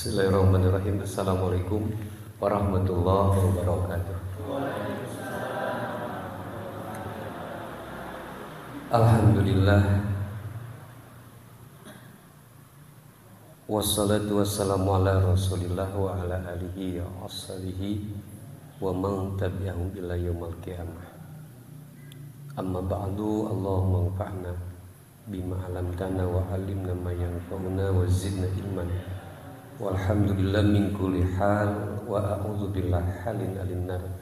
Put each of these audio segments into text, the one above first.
Bismillahirrahmanirrahim. Assalamualaikum warahmatullahi wabarakatuh. Alhamdulillah, wassalatu wassalamu ala rasulillah wa ala alihi wa ashabihi wa man tabi'ahum ila yaumil qiyamah. Amma ba'du, Allahumma anfa'na bima 'allamtana wa 'allimna ma yanfa'una wa zidna ilman. Walhamdulillah min kulli hal wa a'udzu billahi halin alinnar.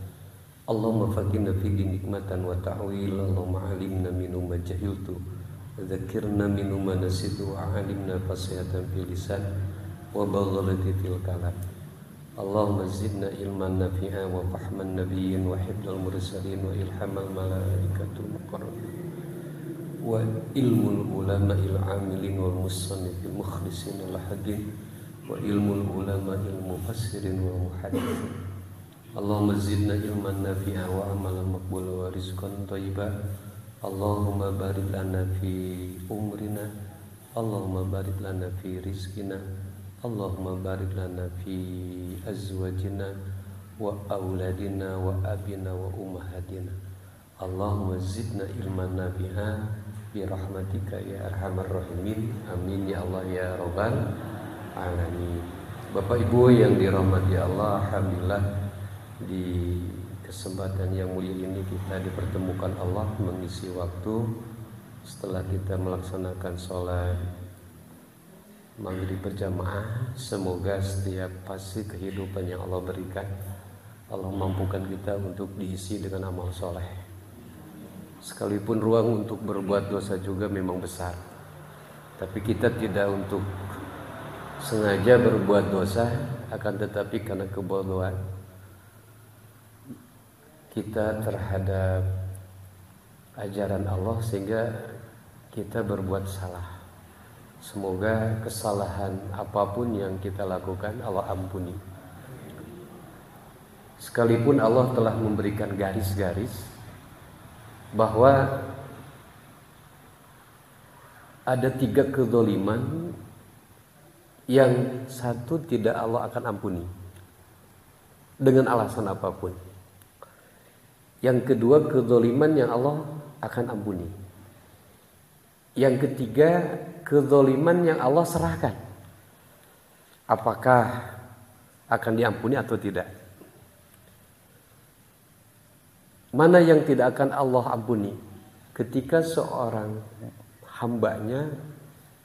Allahumma faqihna fi nikmatan wa ta'wil. Allahumma 'allimna minhu ma jahiltu, dzakirna minhu ma nasitu, wa 'allimna fasihatan fil lisan wa baghlati fil kalam. Allahumma zidna ilman nafi'a wa fahman nabiyyin wa hifdzal mursalin wa ilhamal malaikatul muqarrabin wa ilmul ulama'il 'amilin wal musannifil mukhlisin al hadin wa ilmul ulama'il mufassirin wa muhadditsin. Allahumma zidna ilman nafi'a wa amalan maqbula wa rizqan thayyiba. Allahumma barik lana fi umrina, Allahumma barik lana fi rizqina, Allahumma barik lana fi azwajina wa auladina wa abina wa ummahatina. Allahumma zidna ilman nafi'a bi rahmatika ya arhamar rahimin. Amin ya Allah ya rabbal alamin. Bapak Ibu yang dirahmati Allah, alhamdulillah di kesempatan yang mulia ini kita dipertemukan Allah mengisi waktu setelah kita melaksanakan sholat maghrib berjamaah. Semoga setiap fase kehidupan yang Allah berikan, Allah mampukan kita untuk diisi dengan amal soleh. Sekalipun ruang untuk berbuat dosa juga memang besar, tapi kita tidak untuk sengaja berbuat dosa, akan tetapi karena kebodohan kita terhadap ajaran Allah sehingga kita berbuat salah. Semoga kesalahan apapun yang kita lakukan Allah ampuni. Sekalipun Allah telah memberikan garis-garis bahwa ada 3 kezaliman yang satu tidak Allah akan ampuni dengan alasan apapun. Yang kedua, kezaliman yang Allah akan ampuni. Yang ketiga, kezaliman yang Allah serahkan, apakah akan diampuni atau tidak. Mana yang tidak akan Allah ampuni? Ketika seorang hambanya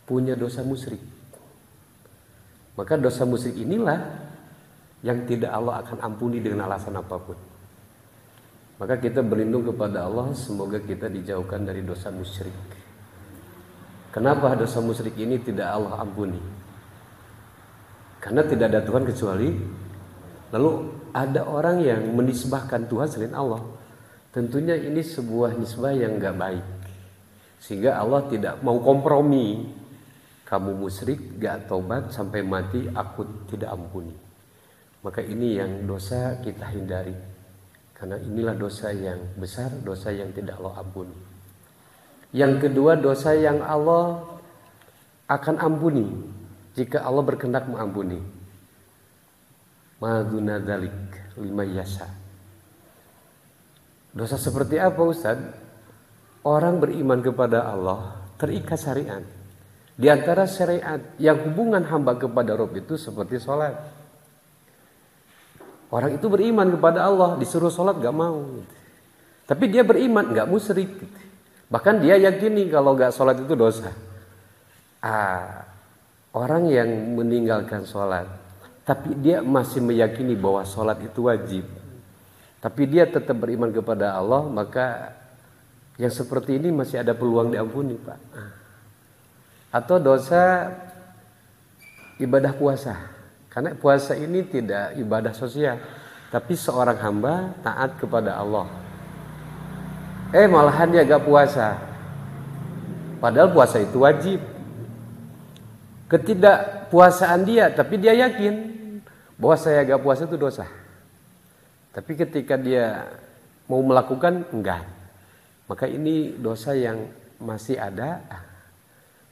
punya dosa musyrik, maka dosa musyrik inilah yang tidak Allah akan ampuni dengan alasan apapun. Maka kita berlindung kepada Allah, semoga kita dijauhkan dari dosa musyrik. Kenapa dosa musyrik ini tidak Allah ampuni? Karena tidak ada Tuhan kecuali. Lalu ada orang yang menisbahkan Tuhan selain Allah. Tentunya ini sebuah nisbah yang gak baik, sehingga Allah tidak mau kompromi. Kamu musyrik gak taubat sampai mati, aku tidak ampuni. Maka ini yang dosa kita hindari, karena inilah dosa yang besar, dosa yang tidak Allah ampuni. Yang kedua, dosa yang Allah akan ampuni jika Allah berkehendak mengampuni. Maduna dzalik lima yasa. Dosa seperti apa, Ustaz? Orang beriman kepada Allah terikat syariat. Di antara syariat yang hubungan hamba kepada Rabb itu seperti sholat. Orang itu beriman kepada Allah, disuruh sholat gak mau. Tapi dia beriman, gak musyrik. Bahkan dia yakini kalau gak sholat itu dosa. Orang yang meninggalkan sholat, tapi dia masih meyakini bahwa sholat itu wajib, tapi dia tetap beriman kepada Allah, maka yang seperti ini masih ada peluang diampuni, Pak. Atau dosa ibadah puasa. Karena puasa ini tidak ibadah sosial, tapi seorang hamba taat kepada Allah. Malahan dia gak puasa, padahal puasa itu wajib. Ketidakpuasaan dia, tapi dia yakin bahwa saya gak puasa itu dosa. Tapi ketika dia mau melakukan, enggak. Maka ini dosa yang masih ada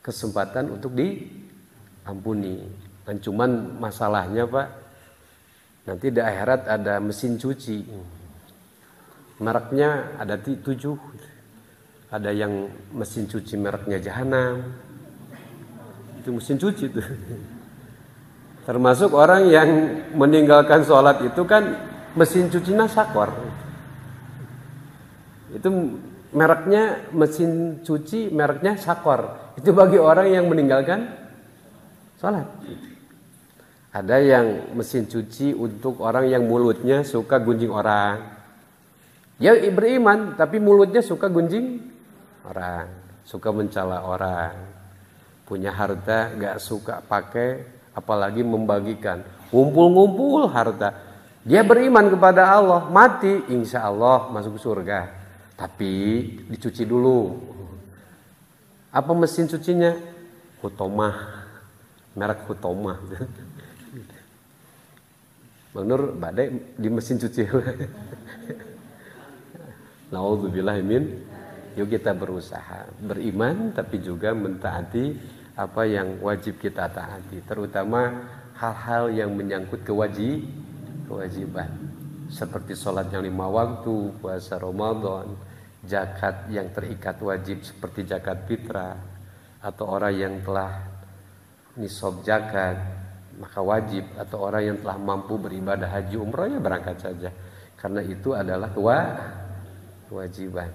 kesempatan untuk diampuni. Cuman masalahnya Pak, nanti di akhirat ada mesin cuci. Mereknya ada 7. Ada yang mesin cuci mereknya Jahanam. Itu mesin cuci itu. Termasuk orang yang meninggalkan sholat itu kan mesin cucinya sakor. Itu mereknya mesin cuci mereknya sakor. Itu bagi orang yang meninggalkan sholat. Ada yang mesin cuci untuk orang yang mulutnya suka gunjing orang. Dia beriman tapi mulutnya suka gunjing orang, suka mencela orang. Punya harta gak suka pakai, apalagi membagikan. Ngumpul-ngumpul harta. Dia beriman kepada Allah, mati insya Allah masuk surga. Tapi dicuci dulu. Apa mesin cucinya? Hutomah. Merek Hutomah. Bang Nur, badai di mesin cuci. Nauzubillah min. Yuk kita berusaha beriman tapi juga mentaati apa yang wajib kita taati, terutama hal-hal yang menyangkut kewajiban seperti sholat yang 5 waktu, puasa Ramadan, zakat yang terikat wajib seperti zakat fitrah, atau orang yang telah nisab zakat maka wajib, atau orang yang telah mampu beribadah haji umrah ya berangkat saja karena itu adalah kewajiban.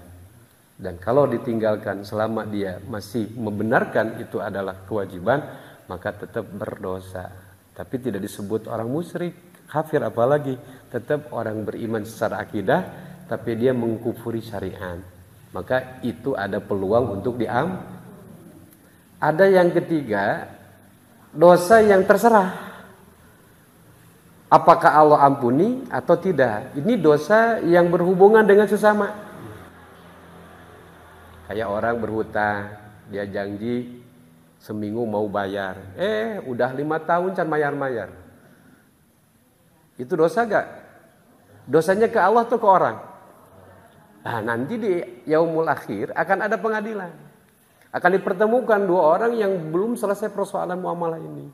Dan kalau ditinggalkan selama dia masih membenarkan itu adalah kewajiban, maka tetap berdosa. Tapi tidak disebut orang musyrik, kafir apalagi, tetap orang beriman secara akidah, tapi dia mengkufuri syariat. Maka itu ada peluang untuk diam. Ada yang ketiga, dosa yang terserah. Apakah Allah ampuni atau tidak? Ini dosa yang berhubungan dengan sesama. Kayak orang berhutang, dia janji seminggu mau bayar. Udah 5 tahun can mayar-mayar. Itu dosa gak? Dosanya ke Allah atau ke orang? Nah, nanti di yaumul akhir akan ada pengadilan. Akan dipertemukan 2 orang yang belum selesai persoalan muamalah ini.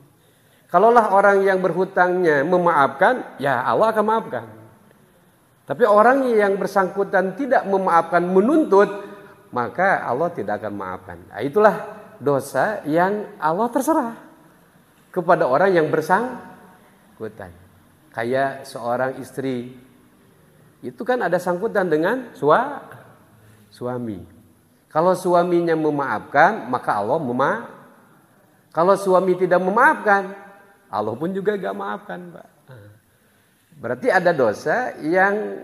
Kalaulah orang yang berhutangnya memaafkan, ya Allah akan maafkan. Tapi orang yang bersangkutan tidak memaafkan, menuntut, maka Allah tidak akan maafkan. Nah, itulah dosa yang Allah terserah kepada orang yang bersangkutan. Kayak seorang istri, itu kan ada sangkutan dengan suami. Kalau suaminya memaafkan, maka Allah memaafkan. Kalau suami tidak memaafkan, Allah pun juga gak maafkan, Pak. Berarti ada dosa yang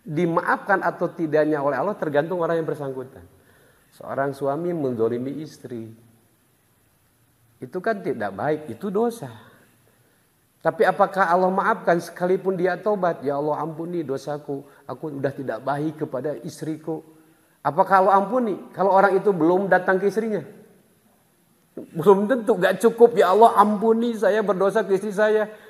dimaafkan atau tidaknya oleh Allah tergantung orang yang bersangkutan. Seorang suami menzalimi istri, itu kan tidak baik, itu dosa. Tapi apakah Allah maafkan sekalipun dia tobat? Ya Allah ampuni dosaku, aku sudah tidak baik kepada istriku. Apakah Allah ampuni? Kalau orang itu belum datang ke istrinya, belum tentu, gak cukup ya Allah ampuni saya berdosa ke istri saya.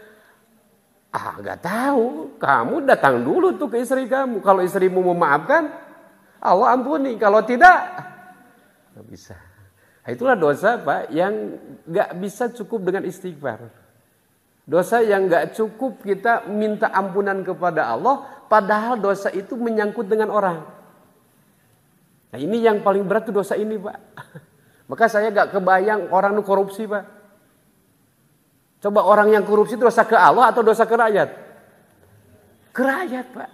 Gak tahu, kamu datang dulu tuh ke istri kamu. Kalau istrimu memaafkan, Allah ampuni. Kalau tidak, gak bisa. Nah, itulah dosa Pak yang gak bisa cukup dengan istighfar. Dosa yang gak cukup kita minta ampunan kepada Allah, padahal dosa itu menyangkut dengan orang. Nah ini yang paling berat tuh dosa ini Pak. Maka saya gak kebayang orang itu korupsi Pak. Coba orang yang korupsi itu dosa ke Allah atau dosa ke rakyat? Ke rakyat Pak.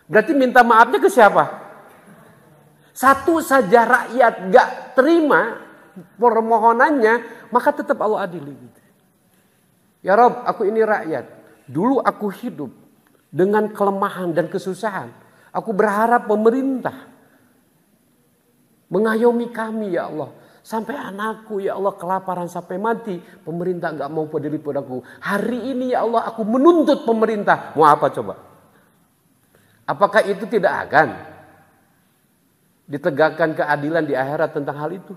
Berarti minta maafnya ke siapa? Satu saja rakyat gak terima permohonannya, maka tetap Allah adili. Ya Rob, aku ini rakyat. Dulu aku hidup dengan kelemahan dan kesusahan. Aku berharap pemerintah mengayomi kami ya Allah. Sampai anakku ya Allah kelaparan sampai mati. Pemerintah gak mau peduli padaku. Hari ini ya Allah aku menuntut pemerintah. Mau apa coba? Apakah itu tidak akan ditegakkan keadilan di akhirat tentang hal itu?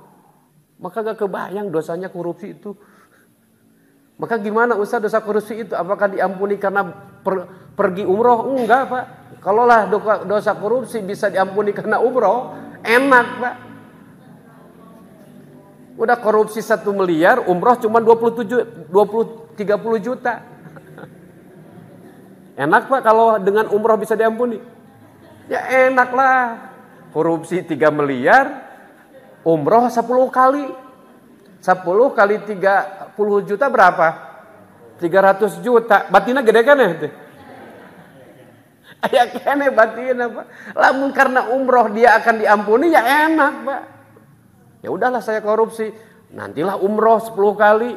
Maka gak kebayang dosanya korupsi itu. Maka gimana Ustaz dosa korupsi itu? Apakah diampuni karena pergi umroh? Enggak Pak. Kalaulah dosa korupsi bisa diampuni karena umroh, enak Pak. Udah korupsi 1 miliar, umroh cuma 30 juta. Enak Pak kalau dengan umroh bisa diampuni? Ya enak lah. Korupsi 3 miliar, umroh 10 kali. 10 kali 30 juta berapa? 300 juta. Batinnya gede kan ya? Ya kene batinnya Pak. Lamun karena umroh dia akan diampuni ya enak Pak. Ya udahlah saya korupsi. Nantilah umroh 10 kali.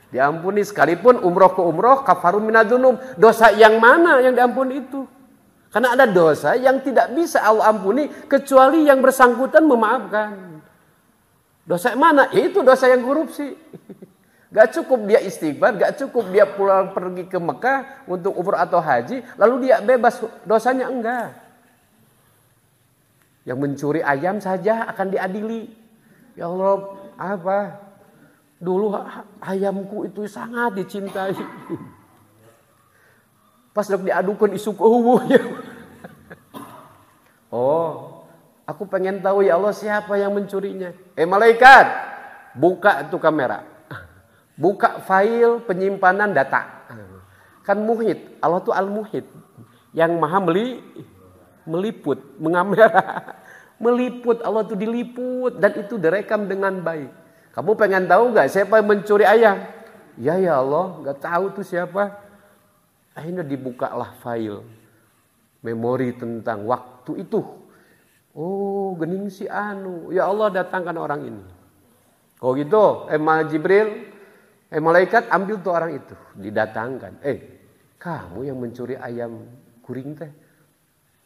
Diampuni sekalipun umroh ke umroh kafarun minadzunub. Dosa yang mana yang diampuni itu? Karena ada dosa yang tidak bisa Allah ampuni kecuali yang bersangkutan memaafkan. Dosa yang mana? Ya itu dosa yang korupsi. Gak cukup dia istighfar, gak cukup dia pulang pergi ke Mekah untuk umrah atau haji, lalu dia bebas dosanya, enggak. Yang mencuri ayam saja akan diadili. Ya Allah, apa? Dulu ayamku itu sangat dicintai. Pas dok diadukan isu ya. Oh, aku pengen tahu ya Allah siapa yang mencurinya. Malaikat, buka itu kamera. Buka file penyimpanan data. Kan muhit, Allah tuh al-muhit. Yang maha meliput, mengamera. Meliput, Allah tuh diliput. Dan itu direkam dengan baik. Kamu pengen tahu gak siapa yang mencuri ayam? Ya Allah, gak tahu tuh siapa. Akhirnya dibukalah file. Memori tentang waktu itu. Oh, gening si anu. Ya Allah datangkan orang ini. Oh gitu, Jibril. Malaikat ambil tuh orang itu, didatangkan. Kamu yang mencuri ayam kuring teh?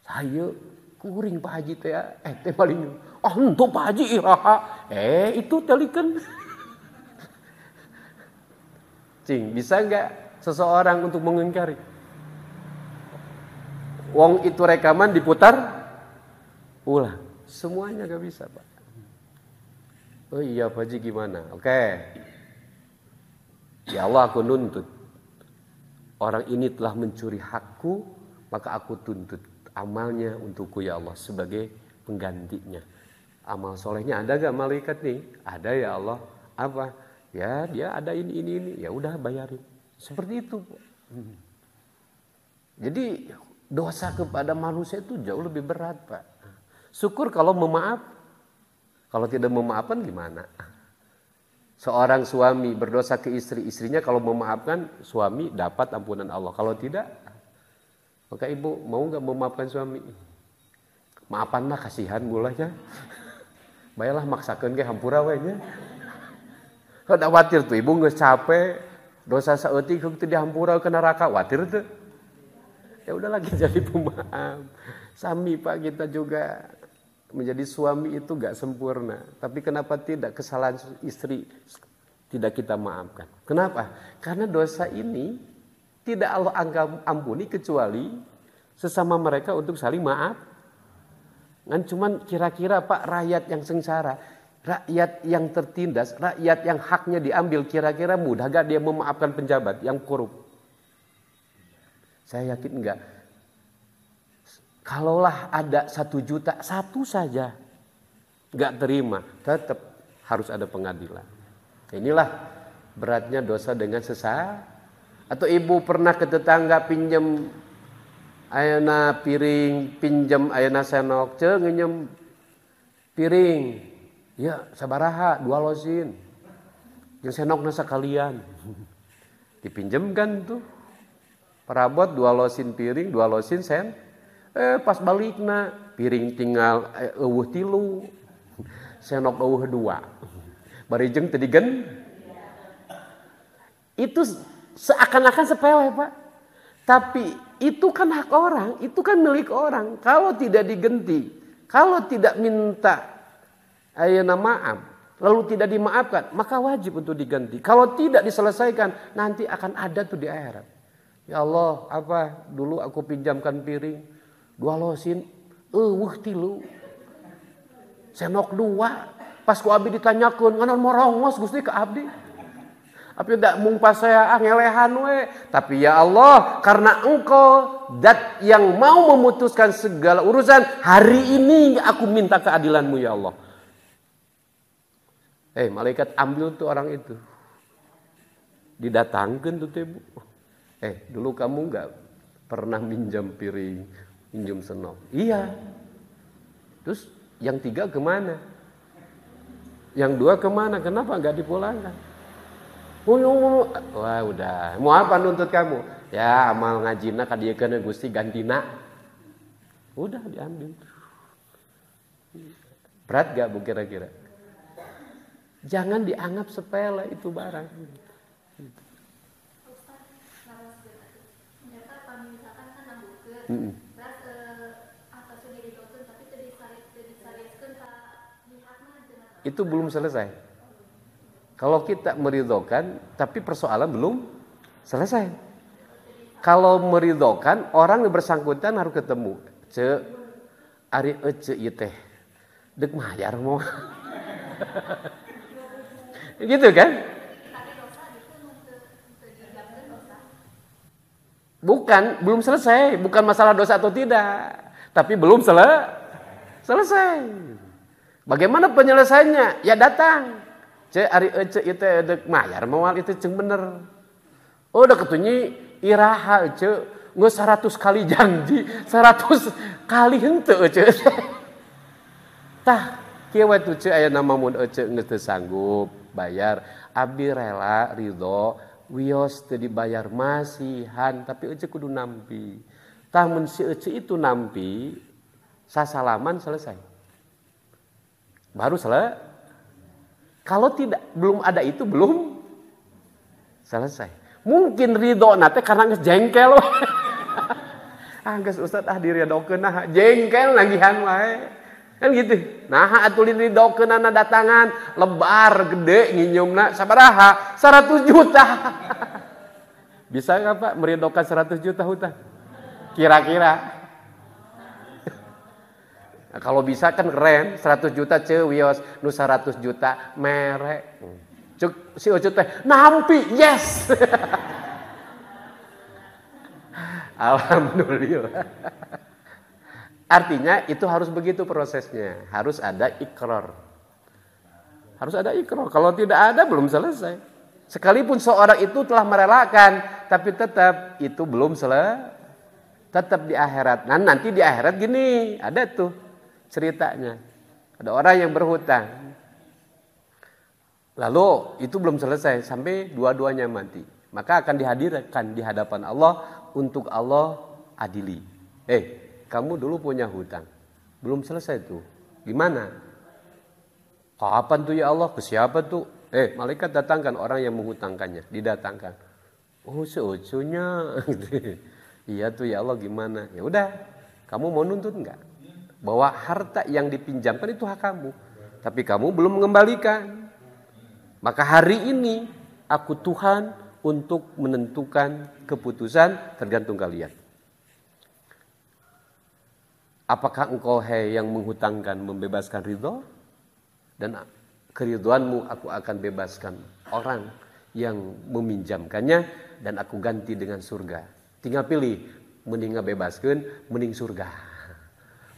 Saya kuring Pak Haji teh ya. Teh paling. Oh, untuk Pak Haji iraha. Itu telikan. Cing, bisa enggak seseorang untuk mengingkari? Wong itu rekaman diputar ulang. Semuanya enggak bisa, Pak. Oh iya Pak Haji gimana? Oke. Ya Allah aku nuntut. Orang ini telah mencuri hakku, maka aku tuntut amalnya untukku ya Allah sebagai penggantinya. Amal solehnya ada gak malaikat nih? Ada ya Allah. Apa? Ya dia ada ini. Ya udah bayarin. Seperti itu. Jadi dosa kepada manusia itu jauh lebih berat Pak. Syukur kalau memaaf. Kalau tidak memaafkan gimana? Seorang suami berdosa ke istrinya kalau memaafkan suami dapat ampunan Allah. Kalau tidak, maka ibu mau nggak memaafkan suami? Maafan mah kasihan mulanya. Baiklah maksakan ke hampura we nya. Kada khawatir tuh ibu geus capek dosa saeutik henteu dihampura ke neraka, khawatir tuh. Ya udah lagi jadi pemaaf. Sami Pak kita juga menjadi suami itu gak sempurna. Tapi kenapa tidak kesalahan istri tidak kita maafkan? Kenapa? Karena dosa ini tidak Allah ampuni kecuali sesama mereka untuk saling maaf. Kan cuman kira-kira Pak rakyat yang sengsara, rakyat yang tertindas, rakyat yang haknya diambil, kira-kira mudah gak dia memaafkan penjabat yang korup? Saya yakin enggak. Kalaulah ada 1 juta, 1 saja gak terima, tetap harus ada pengadilan. Inilah beratnya dosa dengan sesama. Atau ibu pernah ke tetangga pinjam ayana piring, pinjam ayana senok, nginjem piring. Ya sabaraha 2 losin. Yang senok nasa kalian. Dipinjamkan tuh. Perabot 2 losin piring, 2 losin sen. Pas balikna piring tinggal eueuh 3, senok eueuh 2. Barijeng teu digen. Itu seakan-akan sepele, Pak. Tapi itu kan hak orang, itu kan milik orang. Kalau tidak digenti, kalau tidak minta ayeuna maaf, lalu tidak dimaafkan, maka wajib untuk diganti. Kalau tidak diselesaikan, nanti akan ada tuh di akhirat. Ya Allah, apa dulu aku pinjamkan piring 2 losin, eueuh 3. Senok 2. Pas ku abdi ditanyakeun, nganon morongos Gusti ka abdi. Tapi tidak mung pas saya ngelehan we. Tapi ya Allah, karena Engkau zat yang mau memutuskan segala urusan, hari ini aku minta keadilan-Mu ya Allah. Malaikat ambil tuh orang itu. Didatangkan tuh ibu. Dulu kamu nggak pernah minjam piring, minjam senok. Iya. Terus yang 3 kemana? Yang 2 kemana? Kenapa nggak dipulangkan? Wah udah. Mau apa nuntut kamu? Ya amal ngajina kadiekeun Gusti gantina. Udah diambil. Berat gak bu kira-kira? Jangan dianggap sepele itu barang. Itu belum selesai. Kalau kita meridhokan, tapi persoalan belum selesai. Kalau meridhokan, orang yang bersangkutan harus ketemu. Ari ece ieu teh deuk mayar mau. Gitu kan? Bukan, belum selesai. Bukan masalah dosa atau tidak. Tapi belum selesai. Bagaimana penyelesaiannya? Ya datang. Ari ece ieu teh deuk mayar moal itu ceung bener. Oh udah ketunyi iraha ece geus 100 kali janji, 100 kali henteu ece. Tah kieu we tuh aya nama mun ece geus teu sanggup bayar, abdi rela ridho wios teu dibayar masihan tapi ece kudu nampi. Tah mun si ece itu nampi sasalaman selesai. Baru selesai. Kalau tidak belum ada itu belum selesai. Mungkin ridho nate karena geus jengkel. Geus Ustaz diridokeun jengkel nagihan wae. Kan gitu. Nah atuh ridhokeun na datangan lebar gede nginjumna sabaraha? 100 juta. Bisa enggak Pak meridhokan 100 juta hutang? Kira-kira. Nah, kalau bisa kan keren, 100 juta wios, nu 100 juta merek. Cuk si Ucut teh nampi, yes. Alhamdulillah. Artinya itu harus begitu prosesnya, harus ada ikrar. Harus ada ikrar. Kalau tidak ada belum selesai. Sekalipun seorang itu telah merelakan, tapi tetap itu belum selesai. Tetap di akhirat. Nah, nanti di akhirat gini, ada tuh ceritanya. Ada orang yang berhutang. Lalu itu belum selesai sampai dua-duanya mati. Maka akan dihadirkan di hadapan Allah untuk Allah adili. Kamu dulu punya hutang. Belum selesai tuh. Gimana? Kapan tuh ya Allah? Ke siapa tuh? Malaikat datangkan orang yang menghutangkannya. Didatangkan. Oh seucunya. Iya tuh ya Allah gimana? Ya udah. Kamu mau nuntut enggak? Bahwa harta yang dipinjamkan itu hak kamu. Tapi kamu belum mengembalikan. Maka hari ini aku Tuhan untuk menentukan keputusan tergantung kalian. Apakah engkau yang menghutangkan membebaskan ridho? Dan keridhoanmu aku akan bebaskan orang yang meminjamkannya dan aku ganti dengan surga. Tinggal pilih, mending bebaskan, mending surga.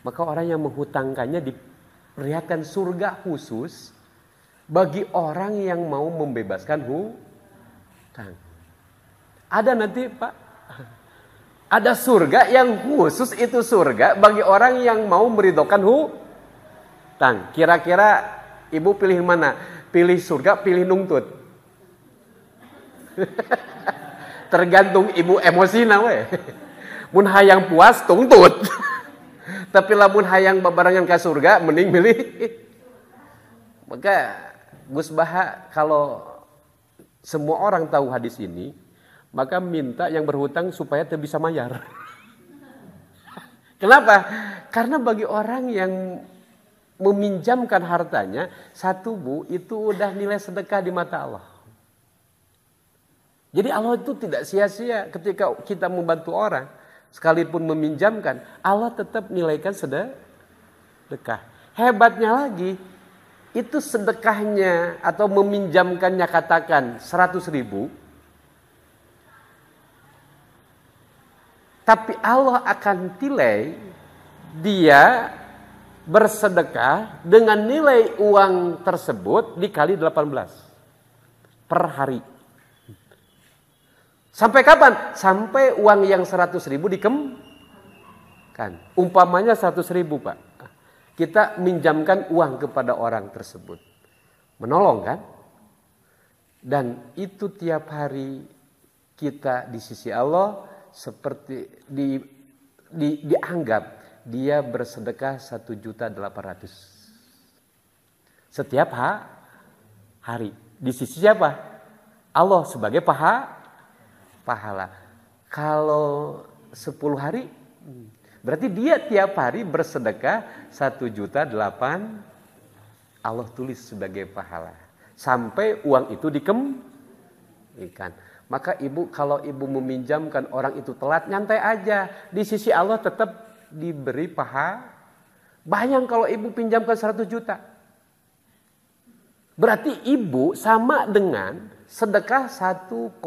Maka orang yang menghutangkannya diberikan surga khusus bagi orang yang mau membebaskan hutang. Ada nanti Pak, ada surga yang khusus itu surga bagi orang yang mau meridhokan hutang. Kira-kira ibu pilih mana? Pilih surga, pilih nungtut? Tergantung ibu emosi nawe. Mun hayang puas tungtut. Tapi lamun hayang babarangan ke surga mending milih. Maka Gus Baha kalau semua orang tahu hadis ini, maka minta yang berhutang supaya bisa mayar. Kenapa? Karena bagi orang yang meminjamkan hartanya, satu bu itu udah nilai sedekah di mata Allah. Jadi Allah itu tidak sia-sia ketika kita membantu orang. Sekalipun meminjamkan, Allah tetap nilaikan sedekah. Hebatnya lagi, itu sedekahnya atau meminjamkannya katakan 100.000. Tapi Allah akan nilai dia bersedekah dengan nilai uang tersebut dikali 18 per hari. Sampai kapan? Sampai uang yang 100.000 dikembalikan. Umpamanya 100.000 Pak. Kita minjamkan uang kepada orang tersebut. Menolong kan? Dan itu tiap hari kita di sisi Allah seperti dianggap dia bersedekah 1.800.000 setiap hari. Di sisi siapa? Allah sebagai pahala. Kalau 10 hari, berarti dia tiap hari bersedekah 1.800.000. Allah tulis sebagai pahala. Sampai uang itu dikembalikan. Maka ibu, kalau ibu meminjamkan orang itu telat, nyantai aja. Di sisi Allah tetap diberi pahala. Bayang kalau ibu pinjamkan 100 juta. Berarti ibu sama dengan sedekah 1,8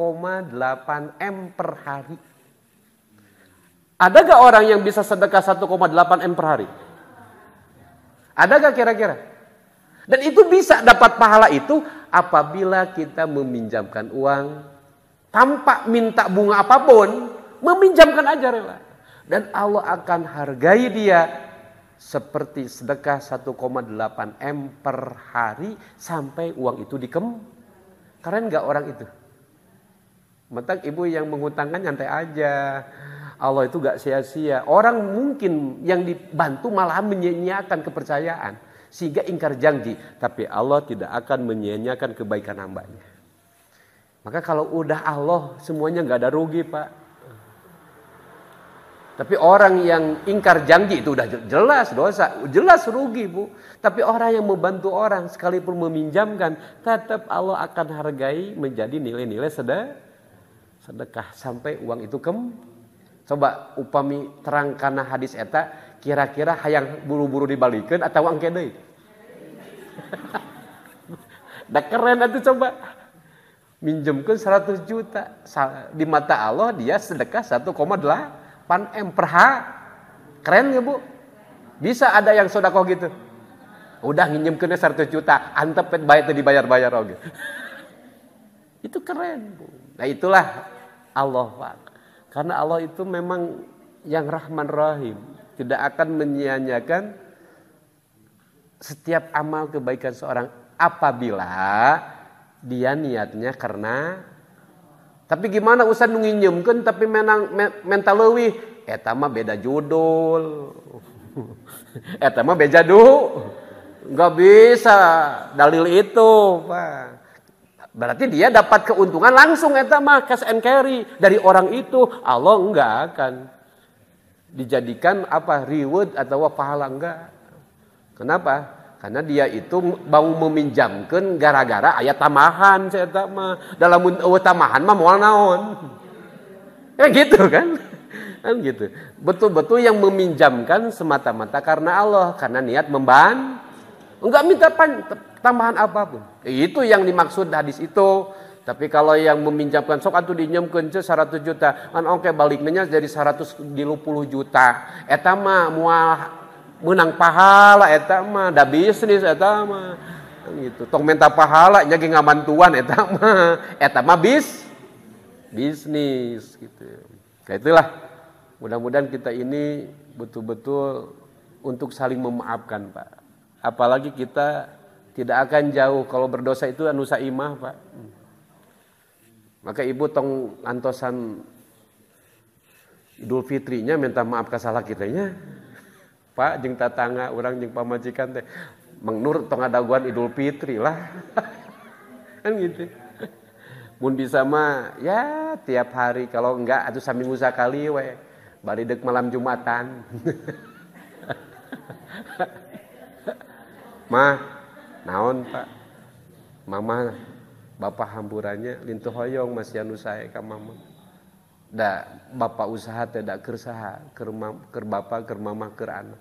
M per hari. Ada gak orang yang bisa sedekah 1,8 M per hari? Ada gak kira-kira? Dan itu bisa dapat pahala itu apabila kita meminjamkan uang tanpa minta bunga apapun, meminjamkan aja rela. Dan Allah akan hargai dia seperti sedekah 1,8 M per hari sampai uang itu dikembalikan. Keren gak orang itu? Mentak ibu yang menghutangkan nyantai aja. Allah itu gak sia-sia. Orang mungkin yang dibantu malah menyia-nyiakan kepercayaan. Sehingga ingkar janji. Tapi Allah tidak akan menyia-nyiakan kebaikan hambanya. Maka kalau udah Allah semuanya gak ada rugi Pak. Tapi orang yang ingkar janji itu udah jelas dosa, jelas rugi Bu. Tapi orang yang membantu orang sekalipun meminjamkan, tetap Allah akan hargai menjadi nilai-nilai sedekah sampai uang itu Coba upami terang kana hadis eta, kira-kira hayang buru-buru dibalikin atau angke deui. Da keren atuh coba. Minjemkeun 100 juta. Di mata Allah dia sedekah 1,8 M per hari. Keren ya Bu? Bisa ada yang sedekah gitu. Udah nginjemkeun 100 juta, antep bae teu dibayar-bayar oge. Itu keren Bu. Nah itulah Allah Pak. Karena Allah itu memang yang Rahman Rahim. Tidak akan menyia-nyiakan setiap amal kebaikan seorang apabila dia niatnya karena. Tapi gimana usah nginjemkeun tapi mental leuwih, eta mah beda judul. Eta mah beda enggak bisa dalil itu, Pak. Berarti dia dapat keuntungan langsung eta mah cash and carry dari orang itu. Allah enggak akan dijadikan reward atau pahala enggak. Kenapa? Karena dia itu mau meminjamkan gara-gara aya tamahan saya tak mah. Dalam tamahan mah moal naon. Gitu kan? Kan gitu. Betul-betul yang meminjamkan semata-mata karena Allah, karena niat memban. Enggak minta tambahan apapun. Itu yang dimaksud hadis itu. Tapi kalau yang meminjamkan sok atuh dinjemkeun 100 juta, kan oke baliknya jadi 150 juta. Eta mah moal menang pahala eta mah da bisnis eta mah gitu. Tong minta pahala nya ge ngabantuan eta mah bisnis gitu. Kayak itulah. Mudah-mudahan kita ini betul-betul untuk saling memaafkan, Pak. Apalagi kita tidak akan jauh kalau berdosa itu anu saimah, Pak. Maka ibu tong antosan Idul Fitrinya minta maaf ka salah kitanya. Pak jeung tatangga urang jeung pamajikan teh Mang Nur tong adaguan Idul Fitri lah. Kan gitu. Mun bisa mah ya tiap hari, kalau enggak atuh saminggu sakali we. Bari deuk malam Jumatan. Mah, naon Pak? Mama bapak hamburannya lintuh hoyong masih anu sae ka mama. Da bapak usaha teh da keur saha, keur bapak, keur mama, keur anak.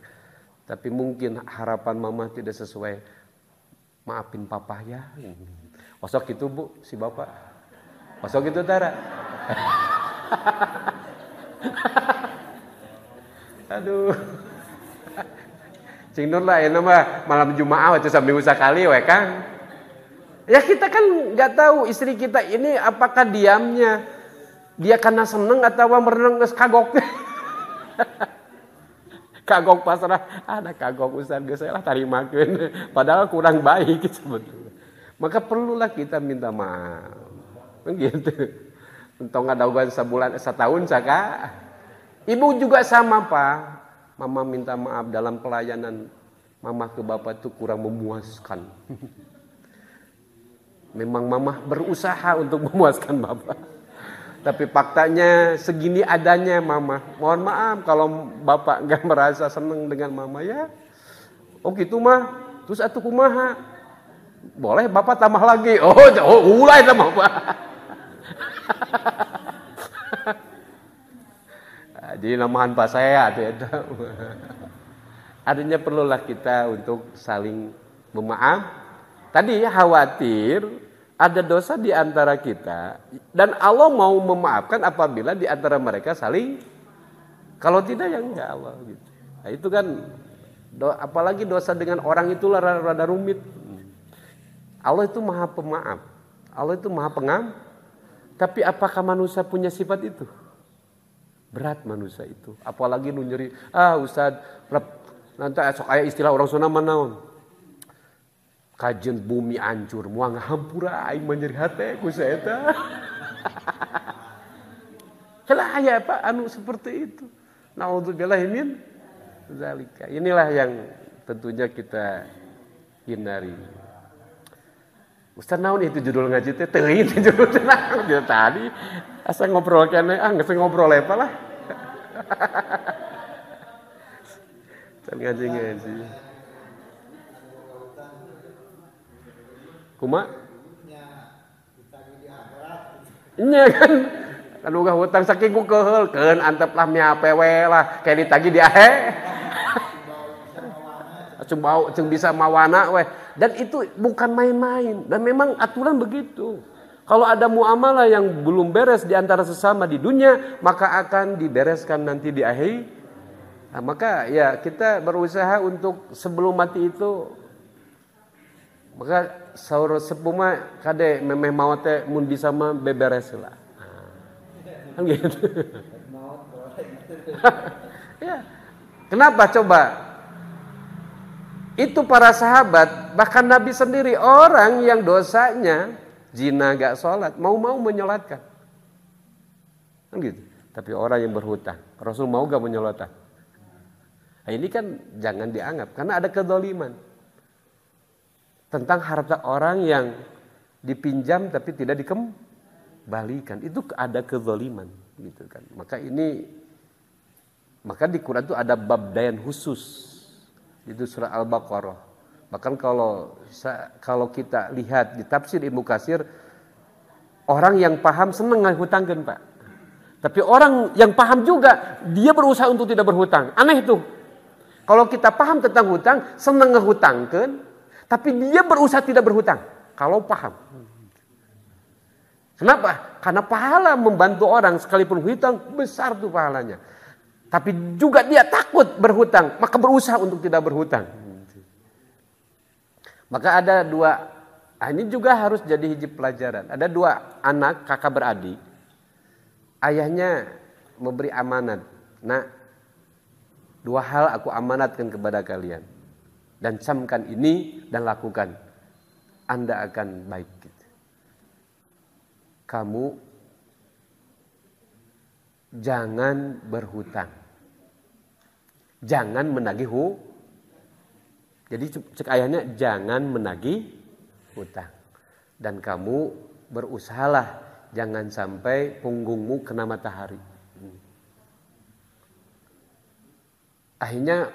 Tapi mungkin harapan mama tidak sesuai. Maafin papa ya. Osok gitu Bu, si bapak. Osok gitu Tara. Aduh. Cing Nur lah ini mah malam Jumaah itu sambil sekali we Kang. Ya kita kan nggak tahu istri kita ini apakah diamnya dia karena seneng atau merenang geus kagok. Kagok pasrah, ada kagok Ustaz geus lah tarimakeun. Padahal kurang baik sebetulnya. Maka perlulah kita minta maaf. Begitu. Entong ngadaogan sebulan setahun saka. Ibu juga sama Pak. Mama minta maaf dalam pelayanan mama ke bapak itu kurang memuaskan. Memang mama berusaha untuk memuaskan bapak. Tapi faktanya segini adanya mama. Mohon maaf kalau bapak nggak merasa senang dengan mama ya. Oh gitu mah. Terus atuh kumaha? Boleh bapak tambah lagi. Oh ulai tambah bapak. Jadi namahan pak saya ada. Artinya perlulah kita untuk saling memaaf. Tadi khawatir ada dosa di antara kita dan Allah mau memaafkan apabila di antara mereka saling, kalau tidak ya enggak Allah gitu. Nah, itu kan apalagi dosa dengan orang itulah rada rumit. Allah itu Maha Pemaaf. Allah itu Maha Pengampun. Tapi apakah manusia punya sifat itu? Berat manusia itu. Apalagi nu nyeri, Ustaz, nanti esok aya istilah orang Sunda manaon? Kajen bumi hancur, moal ngahampura aing menyeri hate ku saeta. Celah aya apa anu seperti itu. Naudzubillah min zalika. Inilah yang tentunya kita hindari. Ustaz naon itu judul ngaji teh? Teuing judul tenang dia tadi. Asa ngobrol keneh, geus ngobrol apa lah. Ngaji. Kuma? Nya kan anu gah hutang saking ku keheulkeun antep lah mia pewe lah kayak ditagi di ahe. Cuma bisa mawana weh. Dan itu bukan main-main dan memang aturan begitu. Kalau ada muamalah yang belum beres di antara sesama di dunia, maka akan dibereskan nanti di akhir. Nah, maka ya kita berusaha untuk sebelum mati itu, maka saur sepuh mah kade memeh maot teh mun bisa mah beberes heula. Kan gitu. Ya. Kenapa coba? Itu para sahabat, bahkan Nabi sendiri orang yang dosanya zina gak sholat, mau menyolatkan. Kan gitu. Tapi orang yang berhutang, Rasul mau gak menyolatkan? Nah, ini kan jangan dianggap, karena ada kedzaliman. Tentang harta orang yang dipinjam tapi tidak dikembalikan. Itu ada kedzaliman. Gitu kan. Maka di Quran itu ada bab dayan khusus. Itu surah Al-Baqarah. Bahkan kalau kita lihat di tafsir Ibnu Katsir, orang yang paham senang ngahutangkeun, Pak. Tapi orang yang paham juga dia berusaha untuk tidak berhutang. Aneh itu. Kalau kita paham tentang hutang, senang ngahutangkeun, tapi dia berusaha tidak berhutang. Kalau paham. Kenapa? Karena pahala membantu orang sekalipun hutang besar tuh pahalanya. Tapi juga dia takut berhutang, maka berusaha untuk tidak berhutang. Maka ada dua, ini juga harus jadi hiji pelajaran. Ada dua anak kakak beradik, ayahnya memberi amanat. Nah, dua hal aku amanatkan kepada kalian. Dan camkan ini dan lakukan. Anda akan baik. Kamu jangan berhutang. Jangan menagih Jadi cek ayahnya jangan menagih hutang. Dan kamu berusahalah jangan sampai punggungmu kena matahari. Akhirnya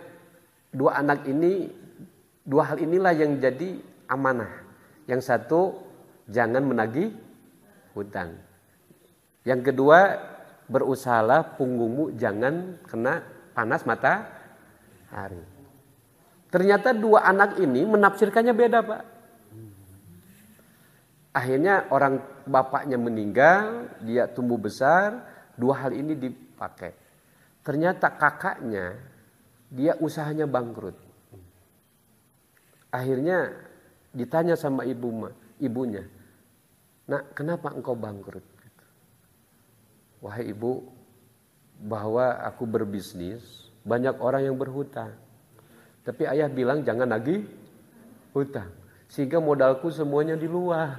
dua hal inilah yang jadi amanah. Yang satu jangan menagih hutang. Yang kedua berusahalah punggungmu jangan kena panas matahari. Ternyata dua anak ini menafsirkannya beda, Pak. Akhirnya orang bapaknya meninggal, dia tumbuh besar, dua hal ini dipakai. Ternyata kakaknya, dia usahanya bangkrut. Akhirnya ditanya sama ibunya, "Nak, kenapa engkau bangkrut?" "Wahai ibu, bahwa aku berbisnis, banyak orang yang berhutang. Tapi ayah bilang jangan nagih hutang. Sehingga modalku semuanya di luar."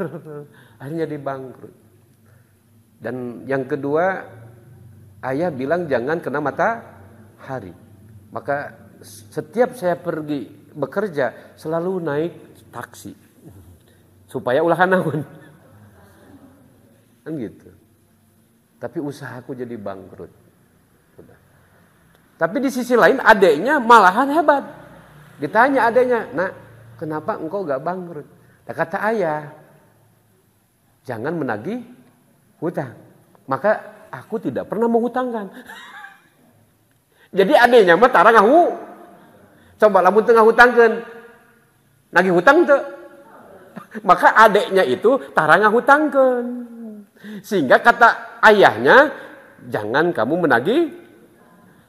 Akhirnya dibangkrut. Dan yang kedua, ayah bilang jangan kena matahari. Maka setiap saya pergi bekerja selalu naik taksi. Supaya ulah naon. Kan gitu. Tapi usahaku jadi bangkrut. Tapi di sisi lain adeknya malahan hebat. Ditanya adeknya, "Nak, kenapa engkau gak bangkrut?" Dan kata ayah, "Jangan menagih hutang. Maka aku tidak pernah menghutangkan." Jadi adeknya mah tara ngahu. Coba lamun teu ngahutangkeun. Nagih hutang teu? Maka adeknya itu tara ngahutangkeun. Sehingga kata ayahnya, "Jangan kamu menagih."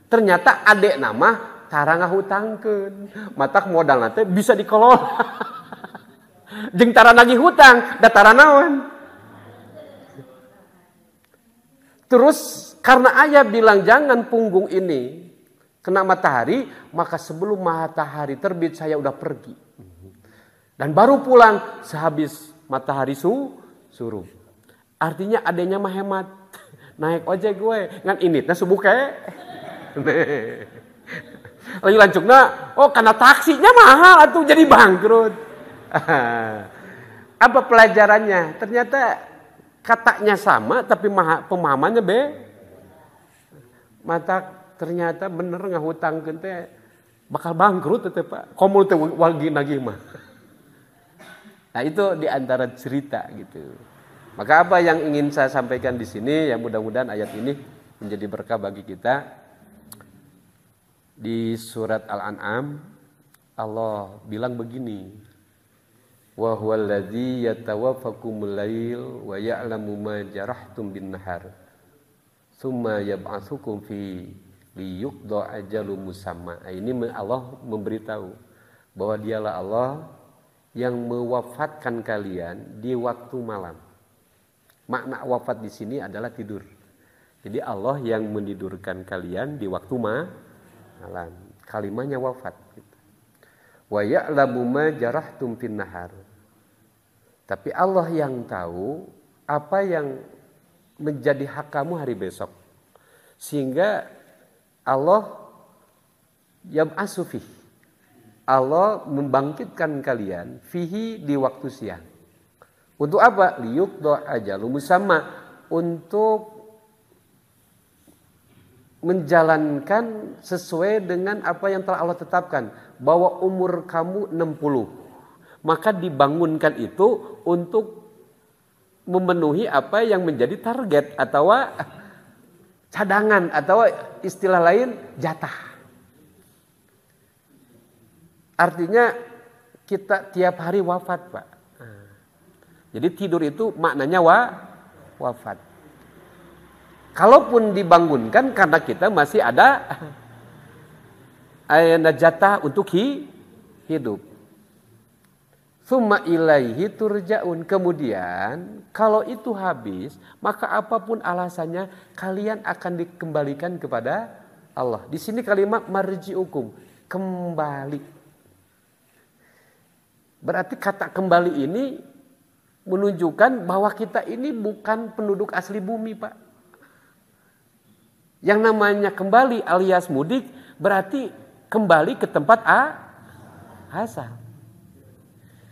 Ternyata adek nama tara ngahutangkeun. Matak modal nanti bisa dikelola. Jeung tara nagih hutang, da tara naon. Terus karena ayah bilang jangan punggung ini kena matahari, maka sebelum matahari terbit saya udah pergi. Dan baru pulang sehabis matahari suruh. Artinya adanya mah hemat. Naik ojek gue, ngan ini teh subuh ke. Lagi lancungna, oh karena taksinya mahal atuh jadi bangkrut. Apa pelajarannya? Ternyata katanya sama tapi pemahamannya mata ternyata bener ngahutangkeun teh bakal bangkrut teh Pak. Komul teh wagi nagih mah. Nah itu di antara cerita gitu. Maka apa yang ingin saya sampaikan di sini ya mudah-mudahan ayat ini menjadi berkah bagi kita. Di surat Al-An'am Allah bilang begini, wa huwallazi yatawaffakumul lail wa ya'lamu ma jarahtum bin nahar tsumma yab'atsukum fi liyuqda ajalum musamma. Ini Allah memberitahu bahwa dialah Allah yang mewafatkan kalian di waktu malam. Makna wafat di sini adalah tidur. Jadi Allah yang menidurkan kalian di waktu malam. Kalimatnya wafat. Wa ya'lamu ma jarahtum fin nahar. Tapi Allah yang tahu apa yang menjadi hak kamu hari besok. Sehingga Allah yab'atsu fihi. Allah membangkitkan kalian fihi di waktu siang. Untuk apa? Liyuqda ajalum musamma, untuk menjalankan sesuai dengan apa yang telah Allah tetapkan, bahwa umur kamu 60. Maka dibangunkan itu untuk memenuhi apa yang menjadi target atau cadangan atau istilah lain jatah. Artinya kita tiap hari wafat, Pak. Jadi tidur itu maknanya wafat. Kalaupun dibangunkan karena kita masih ada jatah untuk hidup. Summa ilaihi turja'un. Kemudian kalau itu habis, maka apapun alasannya kalian akan dikembalikan kepada Allah. Di sini kalimat marji'ukum, kembali. Berarti kata kembali ini menunjukkan bahwa kita ini bukan penduduk asli bumi, Pak. Yang namanya kembali alias mudik berarti kembali ke tempat asal.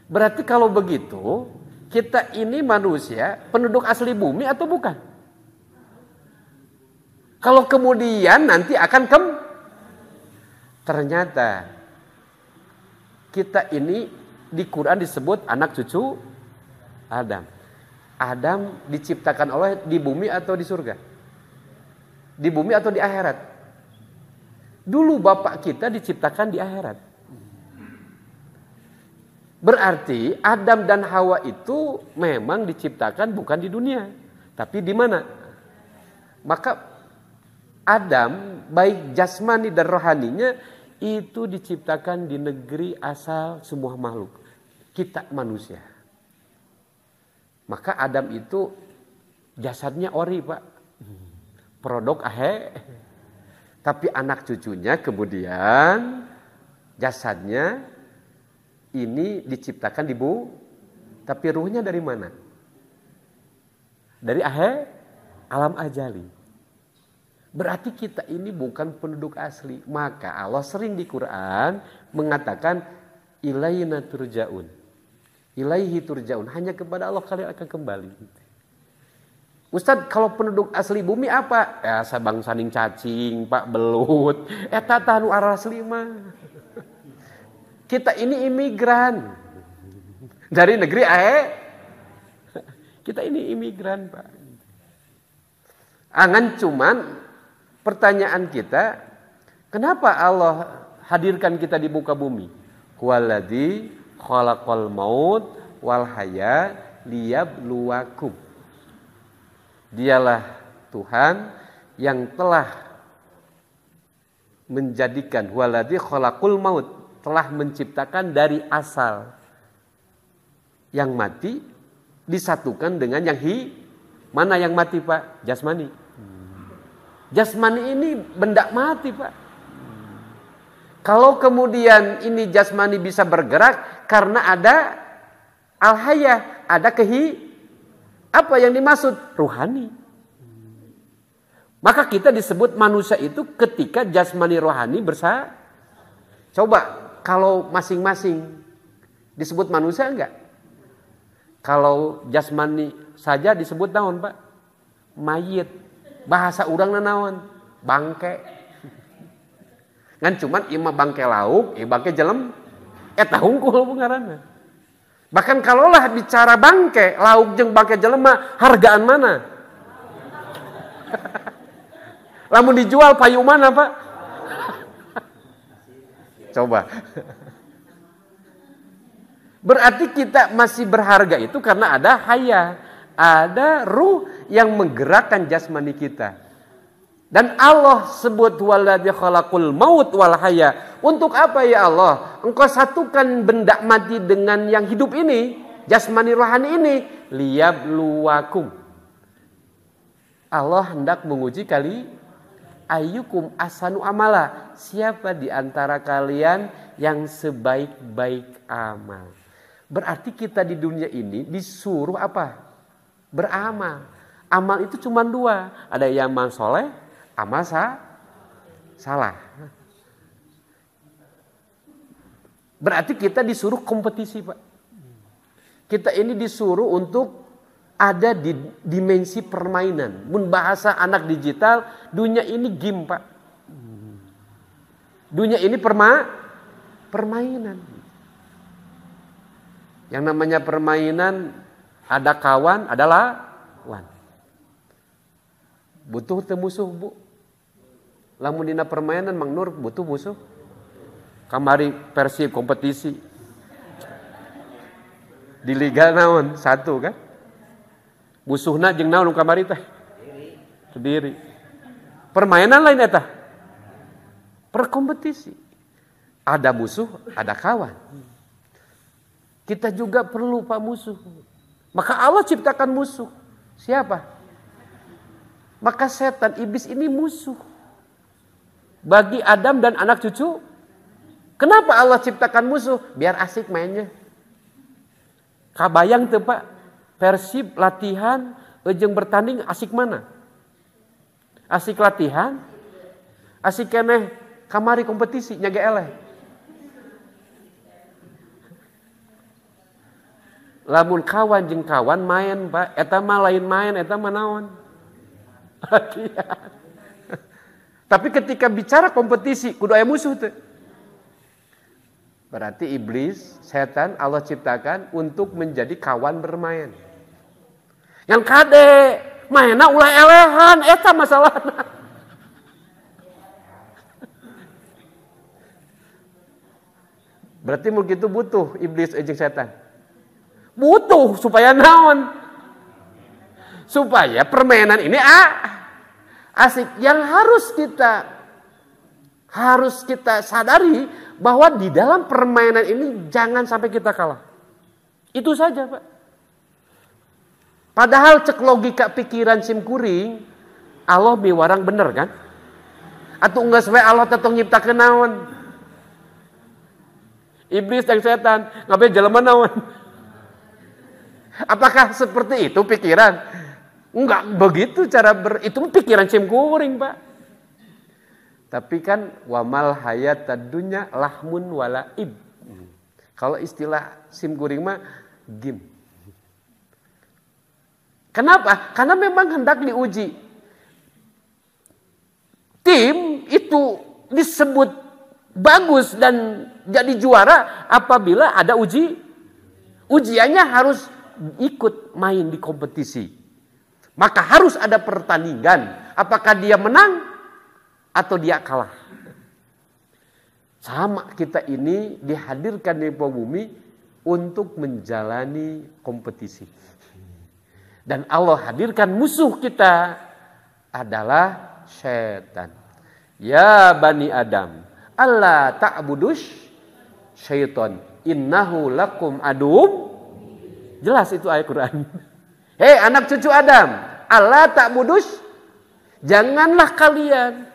Berarti kalau begitu kita ini manusia penduduk asli bumi atau bukan? Kalau kemudian nanti akan ternyata kita ini di Quran disebut anak cucu Adam. Adam diciptakan oleh di bumi atau di surga? Di bumi atau di akhirat? Dulu bapak kita diciptakan di akhirat. Berarti Adam dan Hawa itu memang diciptakan bukan di dunia, tapi di mana? Maka Adam baik jasmani dan rohaninya itu diciptakan di negeri asal semua makhluk. Kita manusia. Maka Adam itu jasadnya ori, Pak. Produk ahe. Tapi anak cucunya kemudian jasadnya ini diciptakan di bu. Tapi ruhnya dari mana? Dari ahe, alam ajali. Berarti kita ini bukan penduduk asli. Maka Allah sering di Quran mengatakan ilaina turja'un. Ilaihi turja'un. Hanya kepada Allah kalian akan kembali. Ustaz, kalau penduduk asli bumi apa? Ya sabang saning cacing, Pak, belut. Eta tanu arah asli mah. Kita ini imigran. Dari negeri ae. Kita ini imigran, Pak. Angan cuman pertanyaan kita, kenapa Allah hadirkan kita di muka bumi? Huwaladzi khalaqal maut wal haya liyabluwakum. Dialah Tuhan yang telah menjadikan huwaladzi khalaqul maut, telah menciptakan dari asal yang mati disatukan dengan yang mana yang mati, Pak? Jasmani. Jasmani ini benda mati, Pak. Kalau kemudian ini jasmani bisa bergerak karena ada al-hayah, ada apa yang dimaksud? Ruhani. Maka kita disebut manusia itu ketika jasmani rohani bersama. Coba kalau masing-masing disebut manusia enggak? Kalau jasmani saja disebut naon, Pak? Mayit. Bahasa urang naon? Bangke. Ngan cuman ima bangke lauk, bangke jelem, eta hungkul ngaranna. Bahkan kalaulah bicara bangke, lauk jeung bangke jelema, hargaan mana? Lamun dijual payu mana, Pak? Coba. Berarti kita masih berharga itu karena ada haya, ada ruh yang menggerakkan jasmani kita. Dan Allah sebut waladzi khalaqul maut wal haya. Untuk apa ya Allah? Engkau satukan benda mati dengan yang hidup ini, jasmani rohani ini, liyabluwakum. Allah hendak menguji kali ayyukum ahsanu amala. Siapa di antara kalian yang sebaik-baik amal? Berarti kita di dunia ini disuruh apa? Beramal. Amal itu cuma dua. Ada yang amal soleh, amal salah. Berarti kita disuruh kompetisi, Pak. Kita ini disuruh untuk ada di dimensi permainan. Mun bahasa anak digital, dunia ini game, Pak. Dunia ini permainan. Yang namanya permainan, ada kawan, ada lawan. Butuh teu musuh, Bu. Lamun dina permainan Mang Nur butuh musuh. Kamari Persib kompetisi. Di liga naon? 1 kan? Musuhna jeung naon kamari teh? Sendiri. Permainan lain eta. Perkompetisi. Ada musuh, ada kawan. Kita juga perlu, Pak, musuh. Maka Allah ciptakan musuh. Siapa? Maka setan, iblis ini musuh bagi Adam dan anak cucu. Kenapa Allah ciptakan musuh? Biar asik mainnya. Kabayang tuh, Pak, Persib latihan, jeung bertanding asik mana? Asik latihan, asik keneh kamari kompetisi nyaga eleh. Lamun kawan jeung kawan main, Pak, eta mah lain main, eta mah naon? Latihan. Tapi ketika bicara kompetisi kudu aya musuh teh. Berarti iblis, setan Allah ciptakan untuk menjadi kawan bermain. Yang kade mainna ulah elehan, eta masalahna. Berarti mun kitu butuh iblis jeung setan. Butuh supaya naon? Supaya permainan ini asik. Yang harus kita Harus kita sadari bahwa di dalam permainan ini jangan sampai kita kalah. Itu saja, Pak. Padahal cek logika pikiran simkuring, Allah miwarang bener kan? Atau enggak sesuai Allah tetong nyiptakeun naon? Iblis dan setan ngapain jelema naon? Apakah seperti itu pikiran? Enggak begitu cara itu pikiran simkuring, Pak. Tapi kan wamal hayatad dunya lahmun walaib. Kalau istilah simkuring mah game. Kenapa? Karena memang hendak diuji. Tim itu disebut bagus dan jadi juara apabila ada ujiannya harus ikut main di kompetisi. Maka harus ada pertandingan. Apakah dia menang atau dia kalah. Sama kita ini dihadirkan di bumi untuk menjalani kompetisi. Dan Allah hadirkan musuh kita adalah syaitan. Ya Bani Adam, Allah ta'budus syaitan. Innahu lakum adum. Jelas itu ayat Quran. Hei anak cucu Adam, Allah ta'budus. Janganlah kalian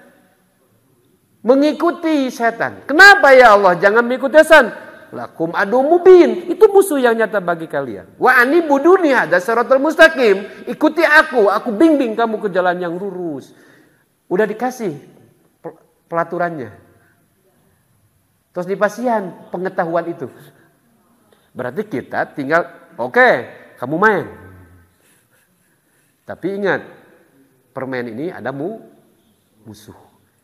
mengikuti setan. Kenapa ya Allah jangan mengikuti setan? Lakum adu mubin, itu musuh yang nyata bagi kalian. Wa ani buduni hada siratal mustaqim, ikuti aku bimbing kamu ke jalan yang lurus. Udah dikasih pelaturannya. Terus dipasihan pengetahuan itu. Berarti kita tinggal oke, kamu main. Tapi ingat, permain ini ada musuh.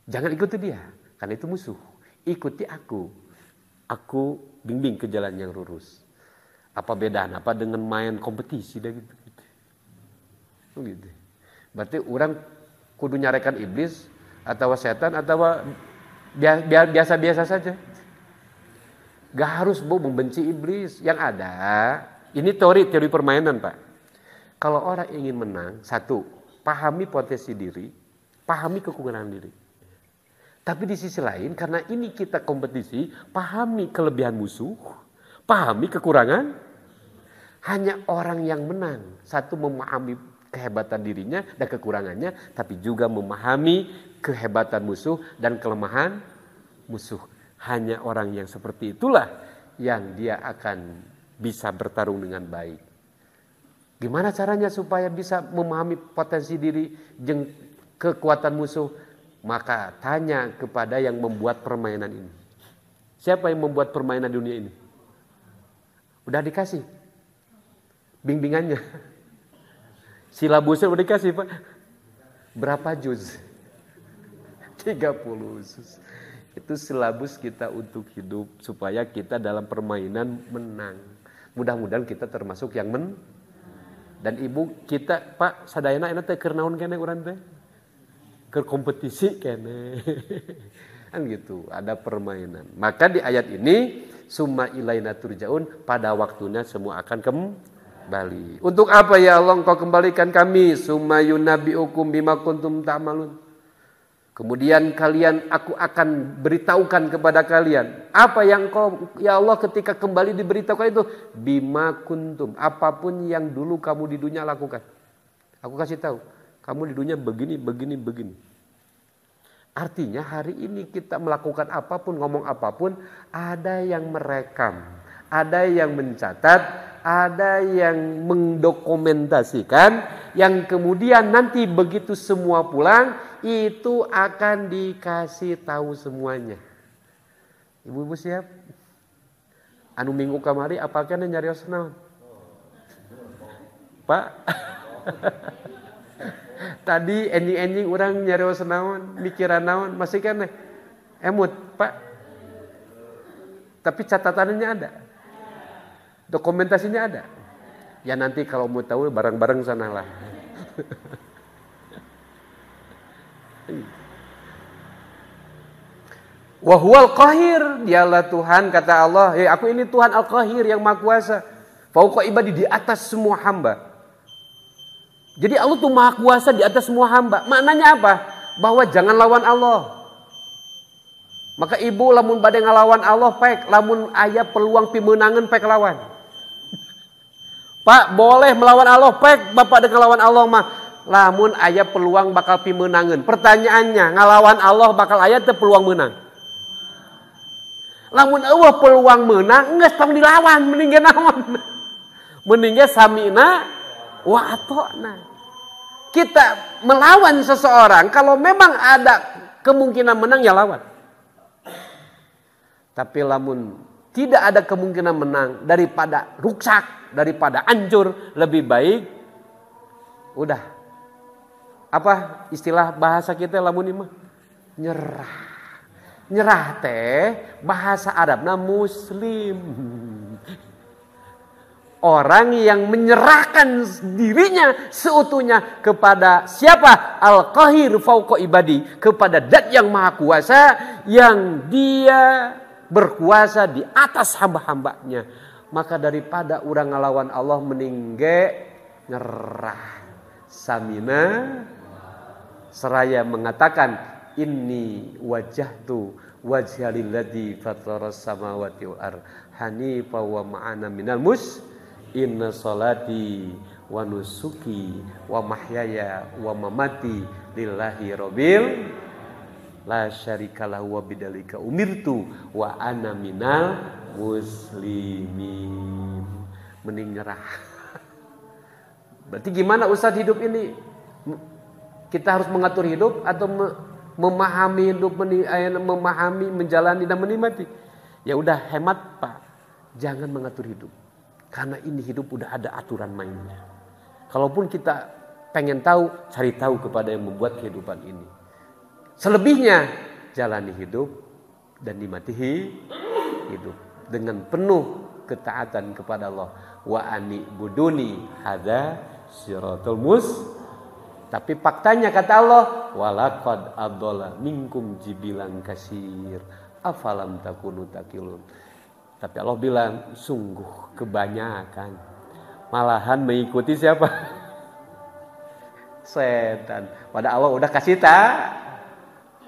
Jangan ikuti dia, karena itu musuh. Ikuti aku. Aku bimbing ke jalan yang lurus. Apa bedanya apa dengan main kompetisi dah gitu. Gitu. Berarti orang kudu nyarekan iblis atau setan atau biasa-biasa saja. Gak harus membenci iblis. Yang ada, ini teori permainan, Pak. Kalau orang ingin menang, satu, pahami potensi diri, pahami kekurangan diri. Tapi di sisi lain, karena ini kita kompetisi, pahami kelebihan musuh, pahami kekurangan. Hanya orang yang menang, satu memahami kehebatan dirinya dan kekurangannya, tapi juga memahami kehebatan musuh dan kelemahan musuh. Hanya orang yang seperti itulah yang dia akan bisa bertarung dengan baik. Gimana caranya supaya bisa memahami potensi diri dan kekuatan musuh? Maka tanya kepada yang membuat permainan ini. Siapa yang membuat permainan dunia ini? Udah dikasih bimbingannya. Silabusnya udah dikasih, Pak. Berapa juz? 30 juz. Itu silabus kita untuk hidup supaya kita dalam permainan menang. Mudah-mudahan kita termasuk yang dan ibu kita, Pak, sadayana enak teh keur naon keneh urang teh? Ke kompetisi kene. Kan gitu, ada permainan. Maka di ayat ini summa ilaina turjaun, pada waktunya semua akan kembali. Untuk apa ya Allah engkau kembalikan kami? Summa yunabbiukum bima kuntum ta'malun. Kemudian aku akan beritahukan kepada kalian apa yang kau ya Allah ketika kembali diberitahukan itu bima kuntum, apapun yang dulu kamu di dunia lakukan. Aku kasih tahu. Kamu di dunia begini. Artinya hari ini kita melakukan apapun, ngomong apapun, ada yang merekam, ada yang mencatat, ada yang mendokumentasikan, yang kemudian nanti begitu semua pulang, itu akan dikasih tahu semuanya. Ibu-ibu siap? Anu minggu kamari apakah nyarios naon? Pak? Tadi ending orang nyarios naon, mikiran naon, masih kan emut, Pak. Tapi catatannya ada. Dokumentasinya ada. Ya nanti kalau mau tahu bareng-bareng sanalah. Wa huwal qahir, dialah Tuhan, kata Allah, aku ini Tuhan Al-Qahir yang Maha Kuasa. Fauqa ibadi, di atas semua hamba. Jadi Allah tuh Maha Kuasa di atas semua hamba. Maknanya apa? Bahwa jangan lawan Allah. Maka ibu lamun bade ngalawan Allah pek, lamun aya peluang pimenangan pek lawan. Pak boleh melawan Allah pek, bapak dek ngalawan Allah mah. Lamun aya peluang bakal pimenangan. Pertanyaannya, ngalawan Allah bakal aya teu peluang menang. Lamun eueuh peluang menang, geus tong dilawan, mending ge naon? Mending ge samina wa atona. Kita melawan seseorang kalau memang ada kemungkinan menang ya lawan. Tapi lamun tidak ada kemungkinan menang, daripada rusak, daripada hancur, lebih baik udah. Apa istilah bahasa kita lamun imah? Nyerah. Nyerah teh bahasa Arabna muslim. Orang yang menyerahkan dirinya seutuhnya kepada siapa? Al-Qahir fauqa ibadi, kepada Zat yang Maha Kuasa yang Dia berkuasa di atas hamba-hambanya. Maka daripada orang ngelawan Allah meningge nyerah. Samina seraya mengatakan inni wajjahtu wajha lilladzi fataras samawati wal ardh hanifa wa ma'ana minal inna salati wa nusuki wa mahyaya wa mamati lillahi rabbil la syarikalahu wa bidzalika umirtu wa ana minal muslimin. Mending nyerah. Berarti gimana Ustaz hidup ini? Kita harus mengatur hidup atau memahami hidup, memahami, menjalani dan menikmati? Ya udah, hemat Pak. Jangan mengatur hidup. Karena ini hidup udah ada aturan mainnya. Kalaupun kita pengen tahu, cari tahu kepada yang membuat kehidupan ini. Selebihnya, jalani hidup dan nikmati hidup dengan penuh ketaatan kepada Allah. Wa ani buduni hadza siratal Tapi faktanya kata Allah, walaqad adalla minkum jibilan kasir afalam takunu takilun. Tapi Allah bilang, sungguh kebanyakan. Malahan mengikuti siapa? Setan. Pada Allah udah kasih tak.